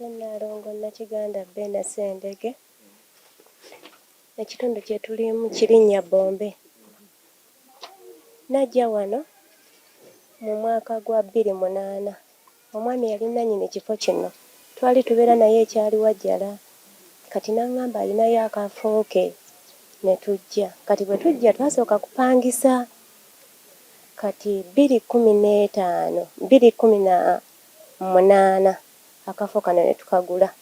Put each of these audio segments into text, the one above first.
Ssenalongo Nakiganda Bena Sendege. Ekitundu kye tulimu kirinnya Bombe. Najja wano mu mwaka gwa 2008. Omwami yali nannyini kifo kino. Twali tubeera naye ekyali Wajjala. Kati n'aŋŋamba alinayo akafo ke ne tujja. Kati bwe tujja twasooka kupangisa. Kati 2018 akafo kano ne tukagula.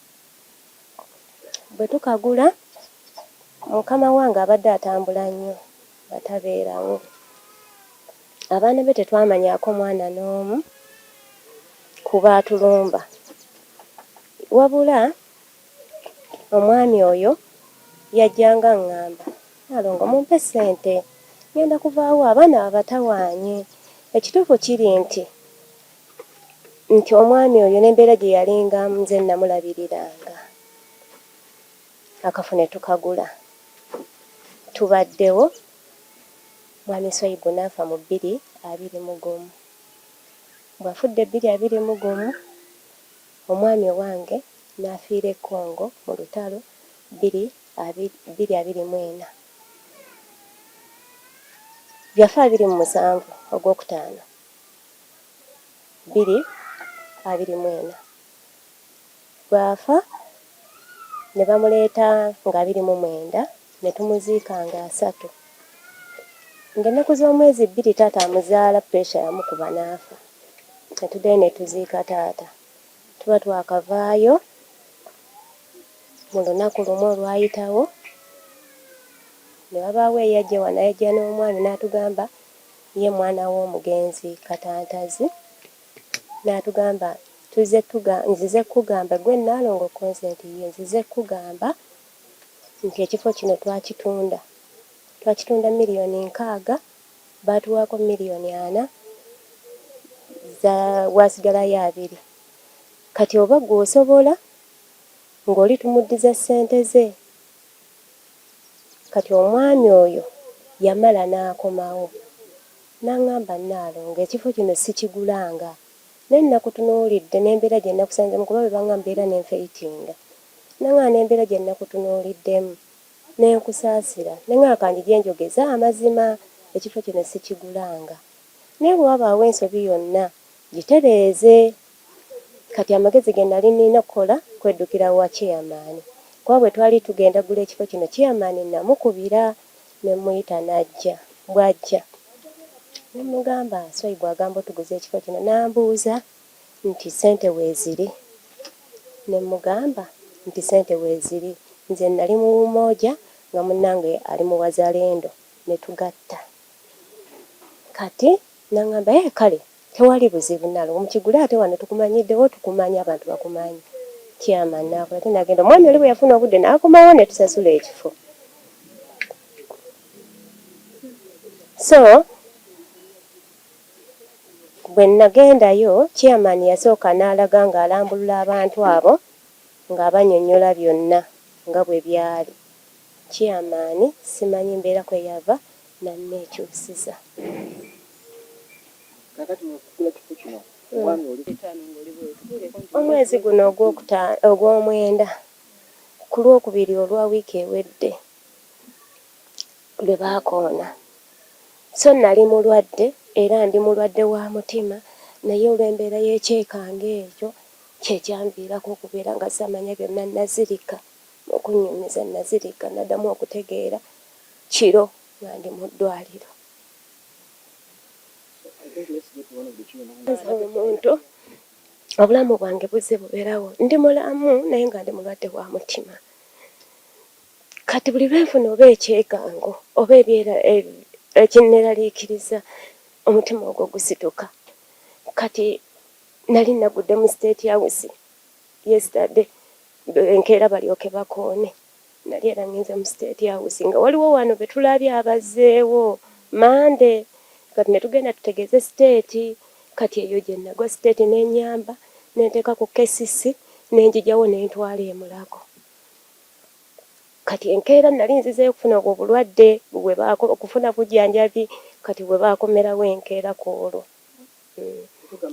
Bwe tukagula, mukama wange abadde atambula nnyo nga tabeerawo. Abaana be tetwamanyaako mwana n'omu kuba atulumba. Wabula omwami oyo yajjanga ŋŋamba, Nalongo mumpe ssente ngenda kuvaawo abaana babatawaanye. Ekituufu kiri nti omwami oyo n'embeera gye yalinga nze namulabiriranga. Akafo ne tukagula. Tubaddewo, mwami Swaibu n'afa mu 2021. Bw'afudde 2021, omwami owange n'afiira e Congo mu lutalo 2024. Yafa 27 Ogwokutaano 2024. Bw'afa ne bamuleeta nga 29 ne tumuziika nga 3. Ng'ennaku z'omwezi 2 taata amuzaala puresha yamukuba n'afa. Ne tuddayo ne tuziika taata. Tuba twakavaayo mu lunaku lumu olwayitawo ne wabaawo eyajja wano yajja n'omwami n'atugamba ye mwana w'omugenzi Katantazi. N'atugamba nzize kugamba gwe Nalongo Consent ye nzize kugamba nti ekifo kino twakitunda. Twakitunda $60,000, baatuwaako $40,000 waasigalayo 2. Kati oba gw'osobola ng'oli tumuddiza ssente ze. Kati omwami oyo yamala n'akomawo. N'aŋŋamba Nalongo ekifo kino sikigulanga. Ne nakutunuulidde n'embeera gye nakusanzemu kuba bwe baŋŋamba mbeera n'enfeyitinga. Naŋŋamba n'embeera gye nakutunuuliddemu n'enkusaasira. Naŋŋamba kanjije njogeza amazima ekifo kino sikigulanga. Naye bwe wabaawo ensobi yonna gitereeze. Kati amagezi ge nali nina okukola kweddukira wa chairman. Kuba bwe twali tugenda gula ekifo kino chairman namukubira ne muyita n'ajja. Bw'ajja ne mugamba Swaibu agamba otuguze ekifo kino. N'ambuuza nti ssente weeziri. Ne mugamba nti ssente weeziri. Nze nali mu Umoja nga munnange ali mu Wazalendo ne tugatta. Kati n'aŋŋamba kale tewali buzibu Nalongo mukigule ate wano tukumanyiddewo tukumanyi abantu bakumanyi. Chairman n'akola ate n'agenda. Omwami oli bwe yafuna obudde n'akomawo ne tusasula ekifo. So bwe nagendayo chairman yasooka n'alaga ng'alambulula abantu abo ng'abannyonnyola byonna nga bwe byali. Chairman simanyi mbeera kwe yava nanneekyusiza. Omwezi guno ogw'omwenda ku Lwokubiri olwa wiiki ewedde lwe baakoona. So nali mulwadde era ndi mulwadde wa mutima naye olw'embeera y'ekyekange ekyo kyekyanviirako okubeera nga samanya byonna nazirika okunnyumiza nazirika naddamu okutegeera kiro nga ndi mu ddwaliro. Omuntu obulamu bwange buzze bubeerawo ndi mulamu naye nga ndi mulwadde wa mutima. Kati buli lwenfuna oba ekyekango oba ekinneeraliikiriza omutima ogwo gusituka. Kati nali nagudde mu State House yesterday enkeera balyoke bakoone. Nali era ngenze mu State House nga waliwo wano be tulabye abazzeewo Mande. Kati ne tugenda tutegeeze state. Kati eyo gye nagwa state n'ennyamba n'enteeka ku kesisi n'enjigyawo n'entwala emulago. Kati enkeera nali nzizeeyo okufuna obwo obulwadde okufuna bujjanjabi kati bwe baakomerawo enkeera ku olwo.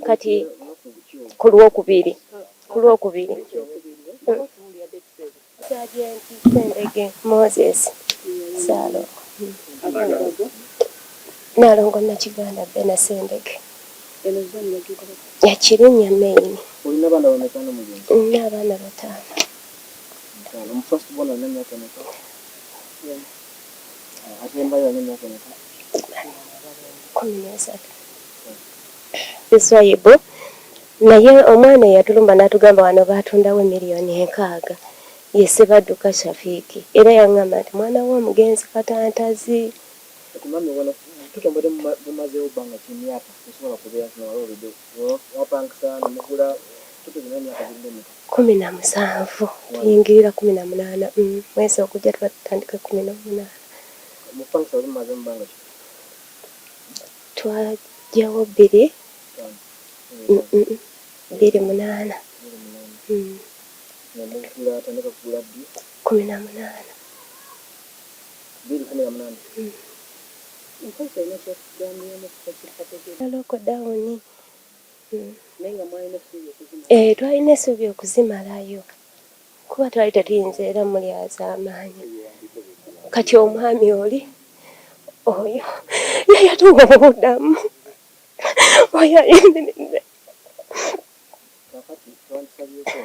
Kati ku Lwokubiri Sergeant Sendege Moses Salo. Nalongo Nakiganda Bena Sendege. Yakirinya main. Olina bana bamekana mu gyo? Nina abaana 5. First born alina emyaka emeka? Asembayo alina emyaka emeka? 13. Biswayibo naye omwana eyatulumba n'atugamba wano batundawo $6,000,000 ye Ssebadduka Shafiiki era yaŋŋamba nti mwana w'omugenzi katantazi. Mami wano tutombole mumazeewo bbanga ki myaka esobola kubeera kino waliwo bidde wapangisa nemugula tutugina emyaka gidde emeka? 17 tuyingirira 18 mwezi okujja twatandika 18. Mupangisa wali mumazeemu bbanga ki? Twajjawo 2 8. Nemugula atandika kugula ddi? 18. 2018. Lockdown. Twalina essuubi okuzimalayo kuba twali tetuyinza era muli az'amaanyi. Kati omwami oli oyo yayatuwa mu buddamu oyo ayimiridde. Kakati twandisabyeko